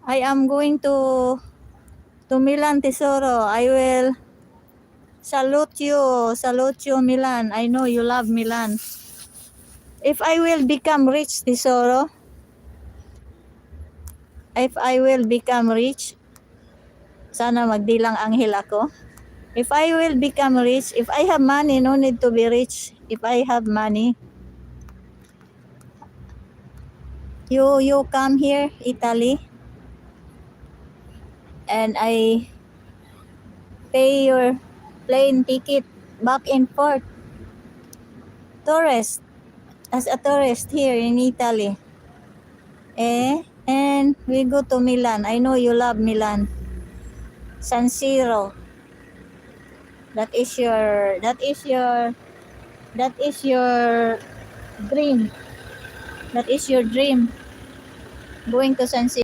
I am going to Milan, Tesoro. I will salute you, Milan. I know you love Milan. If I will become rich, Tesoro, if I will become rich, sana magdilang anghel ako. If I will become rich, if I have money, no need to be rich. If I have money, you come here, Italy, and I pay your plane ticket back and forth. Tourist, as a tourist here in Italy. And we go to Milan. I know you love Milan. San Siro. That is your dream. That is your dream. Going to San Siro.